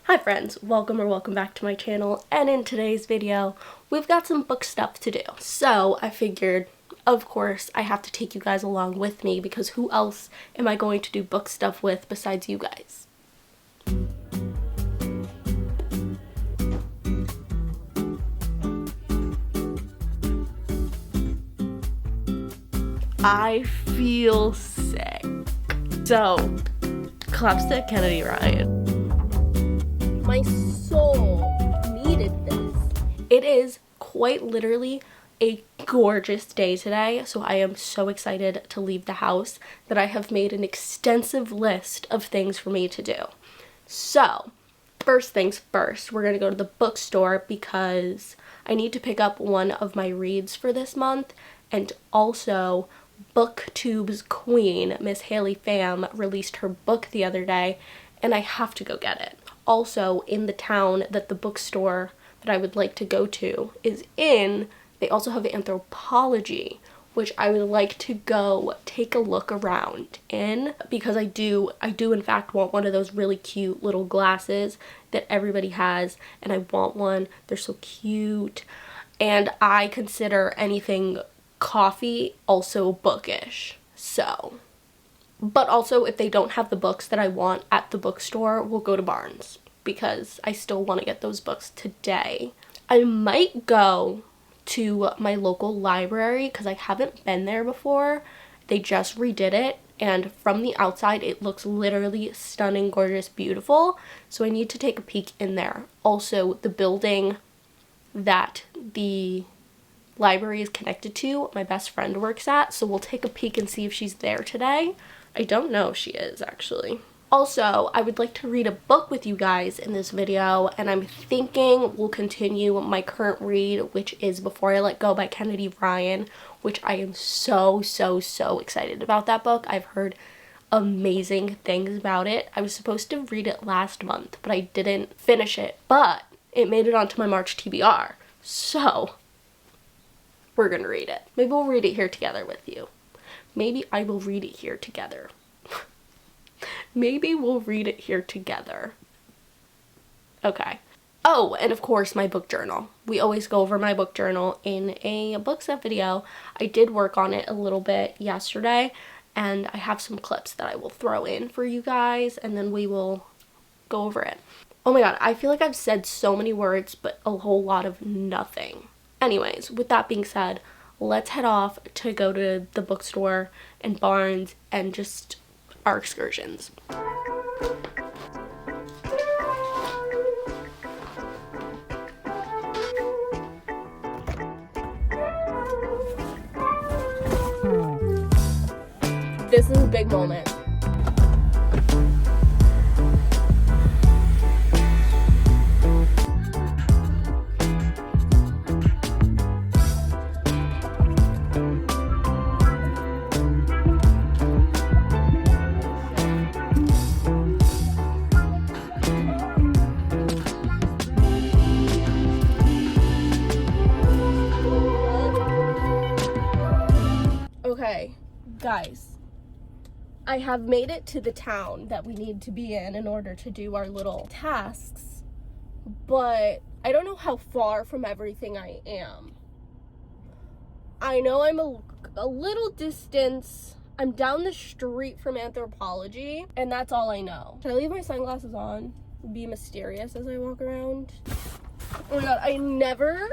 Hi friends, welcome back to my channel, and in today's video we've got some book stuff to do. So I figured, of course, I have to take you guys along with me because who else am I going to do book stuff with besides you guys? I feel sick. So, claps to Kennedy Ryan. My soul needed this. It is quite literally a gorgeous day today, so I am so excited to leave the house that I have made an extensive list of things for me to do. So, first things first, we're going to go to the bookstore because I need to pick up one of my reads for this month, and also BookTube's queen, Miss Haley Pham, released her book the other day, and I have to go get it. Also, in the town that the bookstore that I would like to go to is in, they also have Anthropology, which I would like to go take a look around in because I do in fact want one of those really cute little glasses that everybody has, and I want one. They're so cute, and I consider anything coffee also bookish. So, but also if they don't have the books that I want at the bookstore, we'll go to Barnes because I still want to get those books today. I might go to my local library because I haven't been there before. They just redid it, and from the outside it looks literally stunning, gorgeous, beautiful. So I need to take a peek in there. Also, the building that the library is connected to, my best friend works at, so we'll take a peek and see if she's there today. I don't know if she is, actually. Also, I would like to read a book with you guys in this video, and I'm thinking we'll continue my current read, which is Before I Let Go by Kennedy Ryan, which I am so excited about that book. I've heard amazing things about it. I was supposed to read it last month, but I didn't finish it, but it made it onto my March TBR, so we're gonna read it. Maybe we'll read it here together with you. Maybe I will read it here together. Maybe we'll read it here together. Okay. Oh, and of course my book journal. We always go over my book journal in a book stuff video. I did work on it a little bit yesterday, and I have some clips that I will throw in for you guys, and then we will go over it. Oh my god, I feel like I've said so many words, but a whole lot of nothing. Anyways, with that being said, let's head off to go to the bookstore and Barnes and just our excursions. This is a big moment. Okay, guys, I have made it to the town that we need to be in order to do our little tasks, but I don't know how far from everything I am. I know I'm a little distance. I'm down the street from Anthropology, and that's all I know. Can I leave my sunglasses on? Be mysterious as I walk around? Oh my god, I never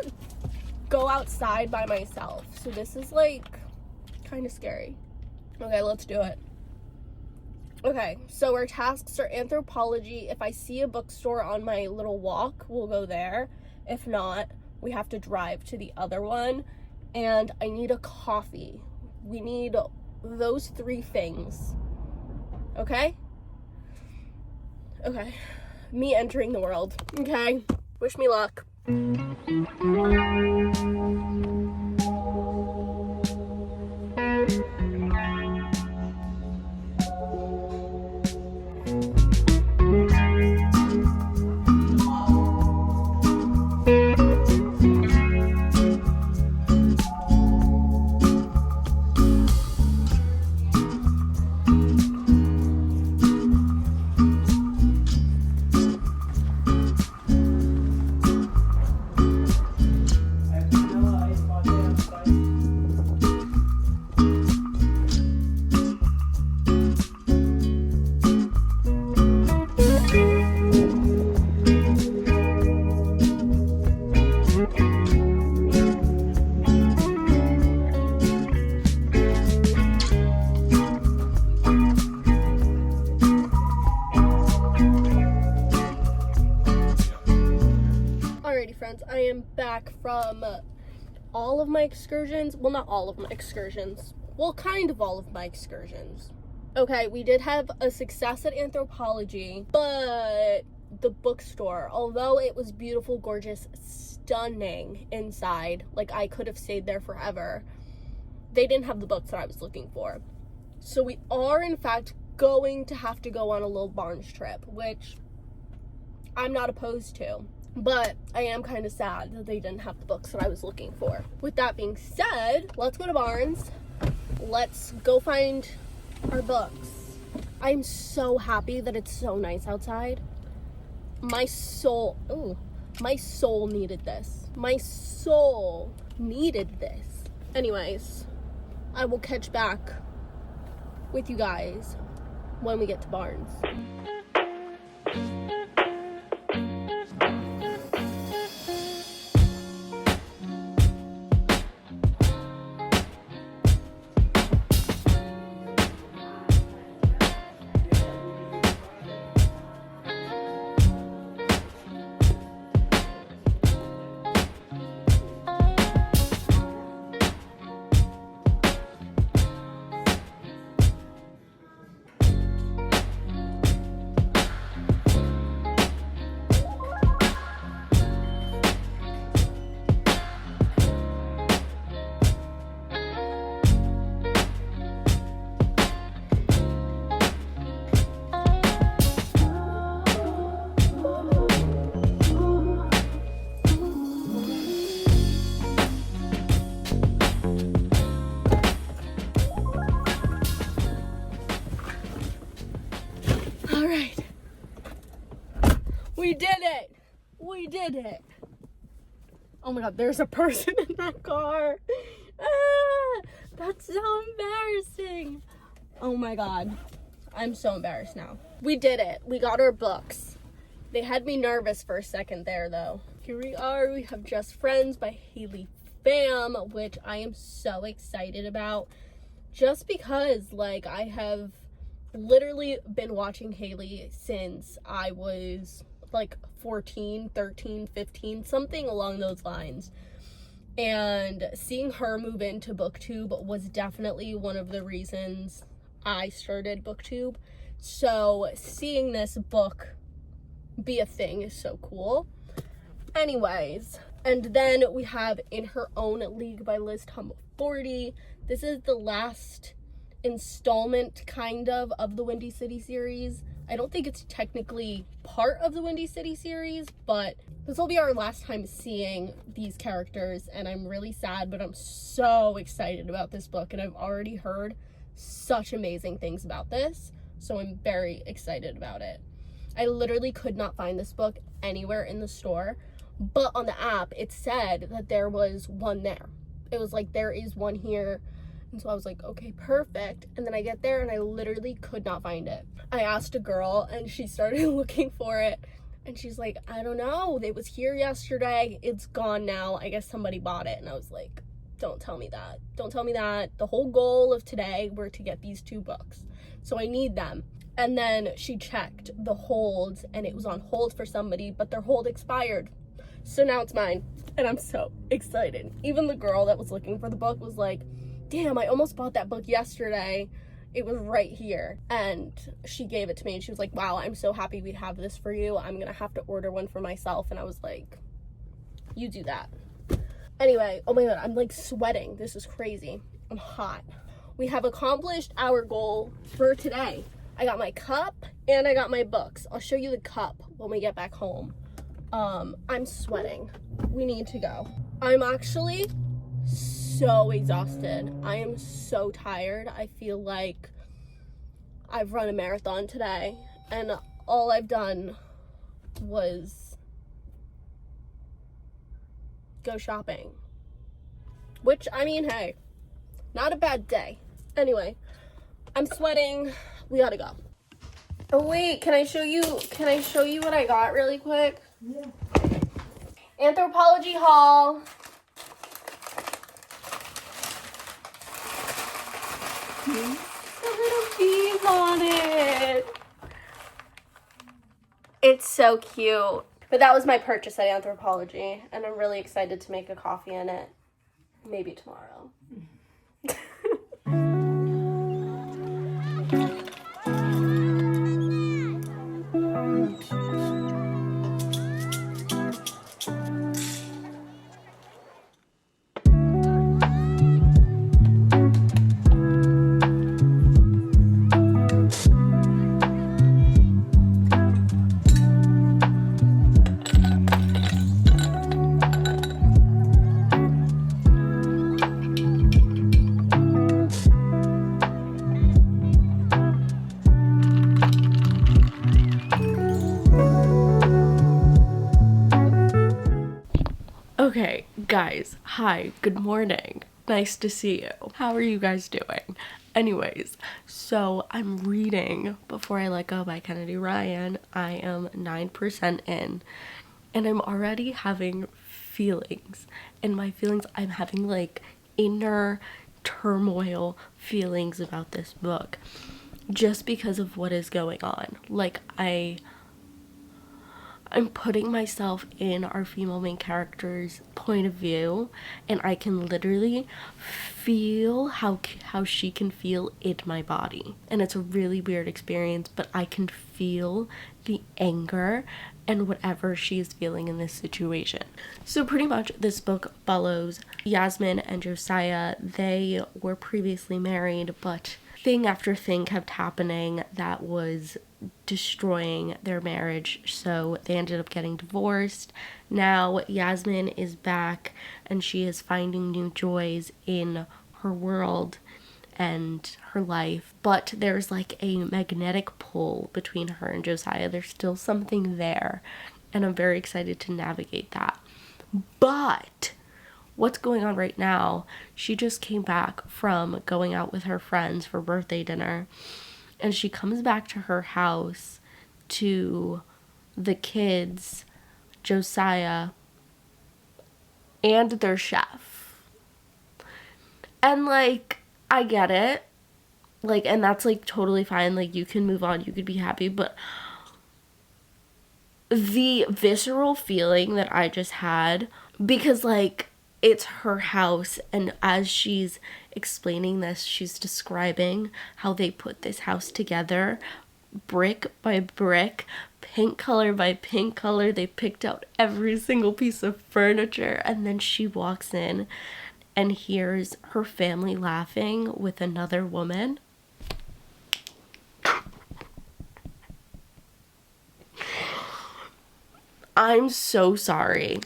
go outside by myself, so this is like kind of scary. Okay, let's do it. Okay, so our tasks are Anthropology. If I see a bookstore on my little walk, we'll go there. If not, we have to drive to the other one. And I need a coffee. We need those three things. Okay? Okay. Me entering the world. Okay. Wish me luck. friends, I am back from all of my excursions. Well, not all of my excursions. Well, kind of all of my excursions. Okay, we did have a success at Anthropology, but the bookstore, although it was beautiful, gorgeous, stunning inside, like I could have stayed there forever, they didn't have the books that I was looking for. So we are, in fact, going to have to go on a little Barnes trip, which I'm not opposed to. But I am kind of sad that they didn't have the books that I was looking for. With that being said, let's go to Barnes. Let's go find our books. I'm so happy that it's so nice outside. My soul needed this. My soul needed this. Anyways, I will catch back with you guys when we get to Barnes. All right, we did it. We did it. Oh my God, there's a person in that car. Ah, that's so embarrassing. Oh my God, I'm so embarrassed now. We did it. We got our books. They had me nervous for a second there though. Here we are. We have Just Friends by Haley Pham, which I am so excited about, just because like I have literally been watching Haley since I was like 14, 13, 15, something along those lines. And seeing her move into BookTube was definitely one of the reasons I started BookTube. So seeing this book be a thing is so cool. Anyways, and then we have In Her Own League by Liz Tom 40. This is the last installment kind of the Windy City series. I don't think it's technically part of the Windy City series, but this will be our last time seeing these characters, and I'm really sad, but I'm so excited about this book, and I've already heard such amazing things about this, so I'm very excited about it. I literally could not find this book anywhere in the store, but on the app it said that there was one there. It was like, there is one here. And so I was like, okay, perfect. And then I get there and I literally could not find it. I asked a girl and she started looking for it. And she's like, I don't know. It was here yesterday. It's gone now. I guess somebody bought it. And I was like, don't tell me that. Don't tell me that. The whole goal of today were to get these 2 books. So I need them. And then she checked the holds and it was on hold for somebody, but their hold expired. So now it's mine. And I'm so excited. Even the girl that was looking for the book was like, damn, I almost bought that book yesterday. It was right here. And she gave it to me and she was like, wow, I'm so happy we have this for you. I'm gonna have to order one for myself. And I was like, you do that. Anyway, oh my God, I'm like sweating. This is crazy. I'm hot. We have accomplished our goal for today. I got my cup and I got my books. I'll show you the cup when we get back home. I'm sweating. We need to go. I'm actually so exhausted. I am so tired. I feel like I've run a marathon today and all I've done was go shopping, which, I mean, hey, not a bad day. Anyway, I'm sweating. We gotta go. Oh wait, can I show you what I got really quick? Yeah. Anthropology haul. The little bees on it. It's so cute. But that was my purchase at Anthropology, and I'm really excited to make a coffee in it. Maybe tomorrow. Okay, guys, hi, good morning. Nice to see you. How are you guys doing? Anyways, so I'm reading Before I Let Go by Kennedy Ryan. I am 9% in, and I'm already having feelings. And my feelings, I'm having like inner turmoil feelings about this book just because of what is going on. Like, I'm putting myself in our female main character's point of view, and I can literally feel how she can feel in my body. And it's a really weird experience, but I can feel the anger and whatever she is feeling in this situation. So pretty much this book follows Yasmin and Josiah. They were previously married, but thing after thing kept happening that was destroying their marriage, so they ended up getting divorced. Now Yasmin is back and she is finding new joys in her world and her life, but there's like a magnetic pull between her and Josiah. There's still something there, and I'm very excited to navigate that. But what's going on right now, she just came back from going out with her friends for birthday dinner, and she comes back to her house to the kids, Josiah, and their chef. And like, I get it. Like, and that's like totally fine. Like, you can move on, you could be happy, but the visceral feeling that I just had, because like, it's her house, and as she's explaining this, she's describing how they put this house together, brick by brick, pink color by pink color. They picked out every single piece of furniture, and then she walks in and hears her family laughing with another woman. I'm so sorry.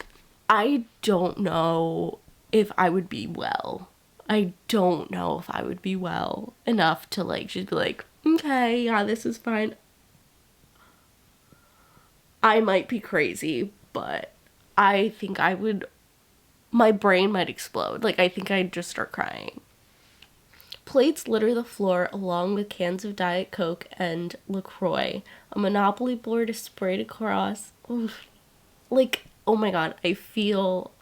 I don't know if I would be well. I don't know if I would be well enough to like just be like, okay, yeah, this is fine. I might be crazy, but I think I would, my brain might explode. Like, I think I'd just start crying. Plates litter the floor along with cans of Diet Coke and LaCroix. A Monopoly board is sprayed across. Oof. Like, oh my god, I feel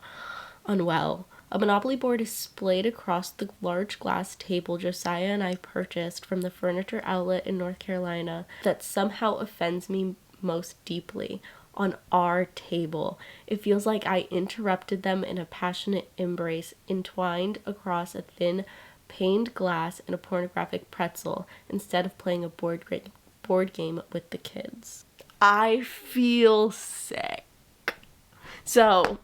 unwell. A Monopoly board is splayed across the large glass table Josiah and I purchased from the furniture outlet in North Carolina that somehow offends me most deeply. On our table, it feels like I interrupted them in a passionate embrace, entwined across a thin paned glass and a pornographic pretzel, instead of playing a board game with the kids. I feel sick. So,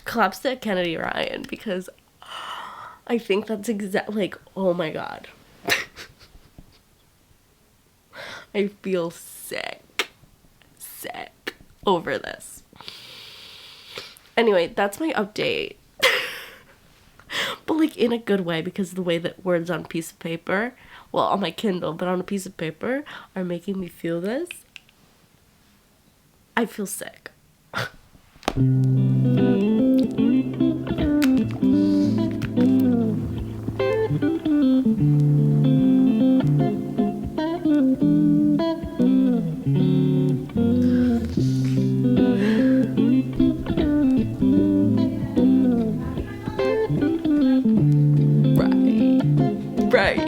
claps to Kennedy Ryan, because I think that's like, oh my god. I feel sick over this. Anyway, that's my update. But like in a good way, because the way that words on a piece of paper, well, on my Kindle, but on a piece of paper, are making me feel this. I feel sick. Right.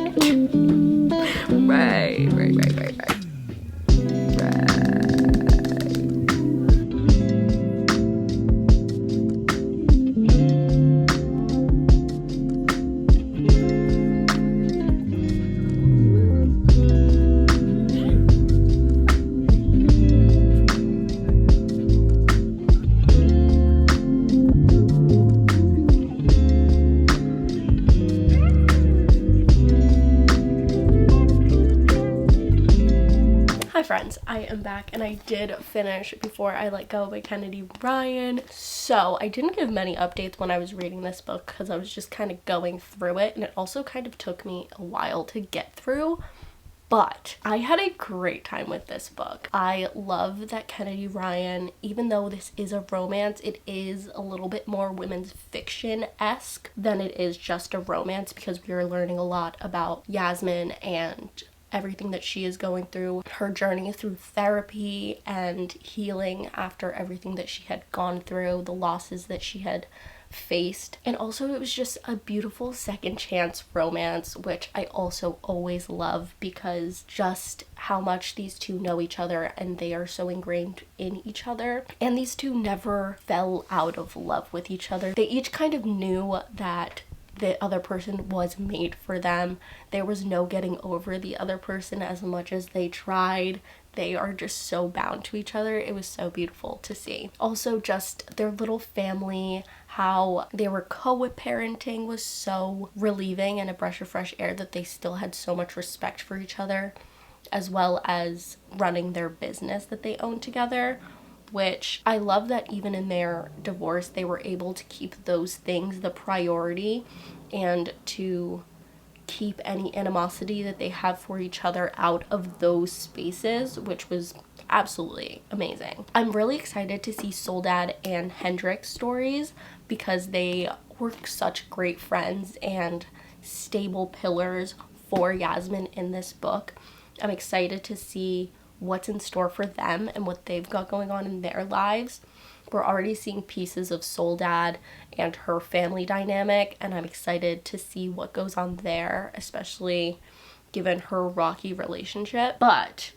friends, I am back and I did finish Before I Let Go by Kennedy Ryan. So I didn't give many updates when I was reading this book because I was just kind of going through it, and it also kind of took me a while to get through. But I had a great time with this book. I love that Kennedy Ryan, even though this is a romance, it is a little bit more women's fiction-esque than it is just a romance, because we are learning a lot about Yasmin and everything that she is going through, her journey through therapy and healing after everything that she had gone through, the losses that she had faced. And also it was just a beautiful second chance romance, which I also always love, because just how much these two know each other and they are so ingrained in each other, and these two never fell out of love with each other. They each kind of knew that the other person was made for them. There was no getting over the other person as much as they tried. They are just so bound to each other. It was so beautiful to see. Also, just their little family, how they were co-parenting was so relieving and a breath of fresh air, that they still had so much respect for each other, as well as running their business that they own together, which I love that even in their divorce, they were able to keep those things the priority and to keep any animosity that they have for each other out of those spaces, which was absolutely amazing. I'm really excited to see Soledad and Hendrik's stories, because they were such great friends and stable pillars for Yasmin in this book. I'm excited to see what's in store for them and what they've got going on in their lives. We're already seeing pieces of Soledad and her family dynamic, and I'm excited to see what goes on there, especially given her rocky relationship. But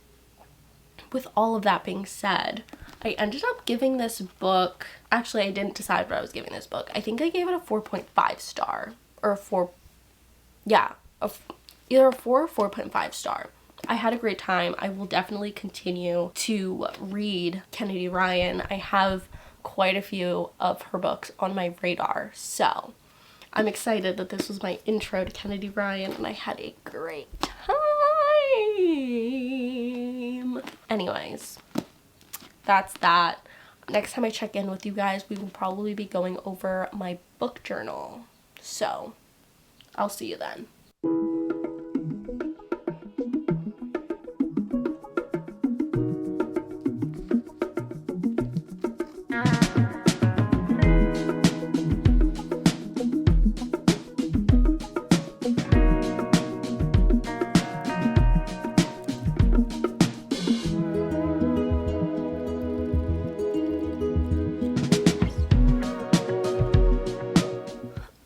with all of that being said, I ended up giving this book, actually I didn't decide what I was giving this book. I think I gave it a 4.5 star, or a 4, yeah, either a 4 or 4.5 star. I had a great time. I will definitely continue to read Kennedy Ryan. I have quite a few of her books on my radar, so I'm excited that this was my intro to Kennedy Ryan, and I had a great time. Anyways, that's that. Next time I check in with you guys, we will probably be going over my book journal, so I'll see you then.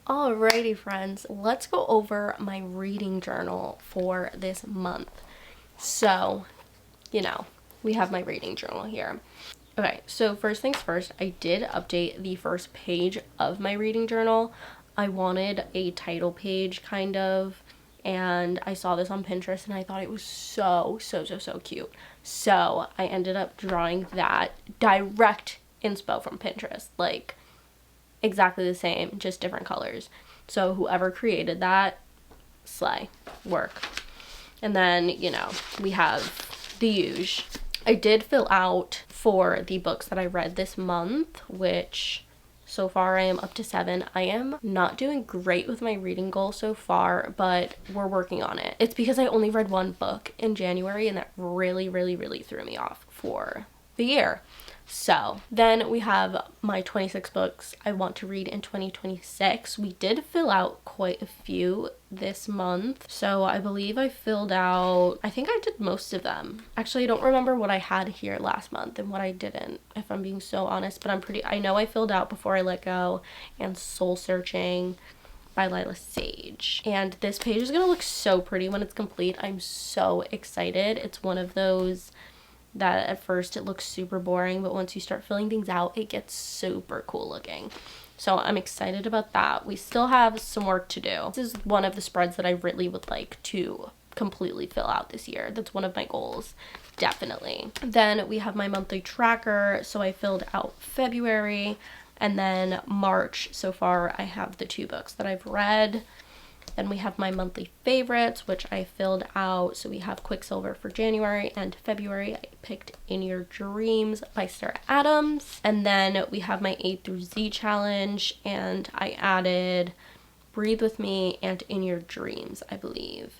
Alrighty friends, let's go over my reading journal for this month. So, you know, we have my reading journal here. Okay, so first things first, I did update the first page of my reading journal. I wanted a title page kind of, and I saw this on Pinterest and I thought it was so cute. So I ended up drawing that direct inspo from Pinterest, like exactly the same, just different colors. So whoever created that, slay, work. And then, you know, we have the usual. I did fill out for the books that I read this month, which so far I am up to 7. I am not doing great with my reading goal so far, but we're working on it. It's because I only read one book in January, and that really threw me off for the year. So then we have my 26 books I want to read in 2026. We did fill out quite a few this month, so I believe I filled out, I think I did most of them. Actually, I don't remember what I had here last month and what I didn't, if I'm being so honest, but I know I filled out Before I Let Go and Soul Searching by Lila Sage. And this page is gonna look so pretty when it's complete. I'm so excited. It's one of those that at first it looks super boring, but once you start filling things out, it gets super cool looking. So I'm excited about that. We still have some work to do. This is one of the spreads that I really would like to completely fill out this year. That's one of my goals, definitely. Then we have my monthly tracker. So I filled out February, and then March. So far I have the 2 books that I've read. Then we have my monthly favorites, which I filled out. So we have Quicksilver for January, and February I picked In Your Dreams by Sarah Adams. And then we have my A through Z challenge, and I added Breathe With Me and In Your Dreams, I believe.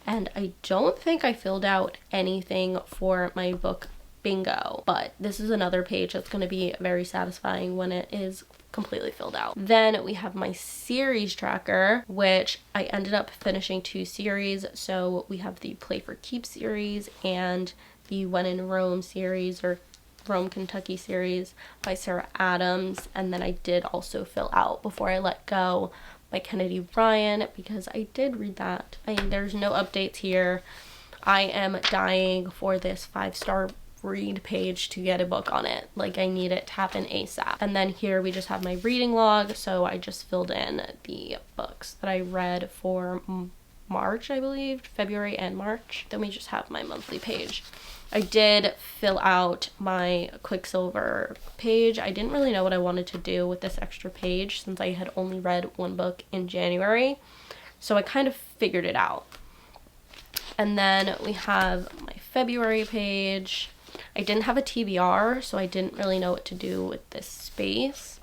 And I don't think I filled out anything for my book bingo, but this is another page that's going to be very satisfying when it is completely filled out. Then we have my series tracker, which I ended up finishing 2 series. So we have the Play for Keeps series and the When in Rome series, or Rome, Kentucky series by Sarah Adams. And then I did also fill out Before I Let Go by Kennedy Ryan, because I did read that. I mean, there's no updates here. I am dying for this 5-star read page to get a book on it. Like, I need it to happen ASAP. And then here we just have my reading log. So I just filled in the books that I read for March, I believe, February and March. Then we just have my monthly page. I did fill out my Quicksilver page. I didn't really know what I wanted to do with this extra page since I had only read 1 book in January. So I kind of figured it out. And then we have my February page. I didn't have a TBR, so I didn't really know what to do with this space.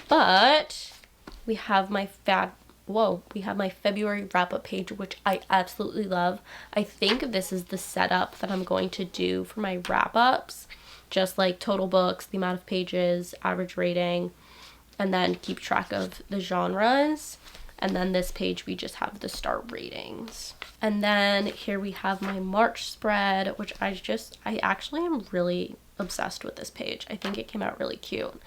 But we have my February wrap-up page, which I absolutely love. I think this is the setup that I'm going to do for my wrap-ups. Just like total books, the amount of pages, average rating, and then keep track of the genres. And then this page, we just have the star ratings. And then here we have my March spread, which I actually am really obsessed with this page. I think it came out really cute.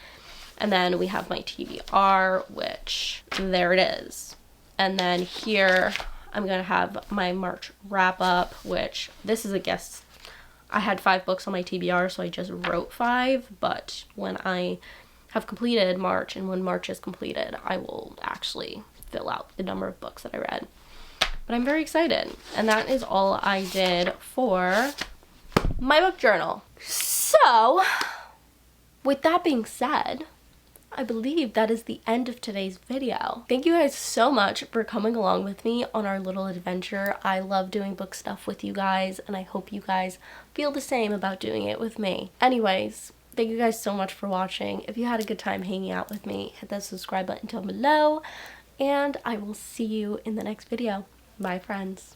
And then we have my TBR, which there it is. And then here I'm going to have my March wrap up, which this is a guess. I had 5 books on my TBR, so I just wrote 5. But when I have completed March, and when March is completed, I will actually fill out the number of books that I read. But I'm very excited. And that is all I did for my book journal. So, with that being said, I believe that is the end of today's video. Thank you guys so much for coming along with me on our little adventure. I love doing book stuff with you guys, and I hope you guys feel the same about doing it with me. Anyways, thank you guys so much for watching. If you had a good time hanging out with me, hit that subscribe button down below, and I will see you in the next video. Bye, friends.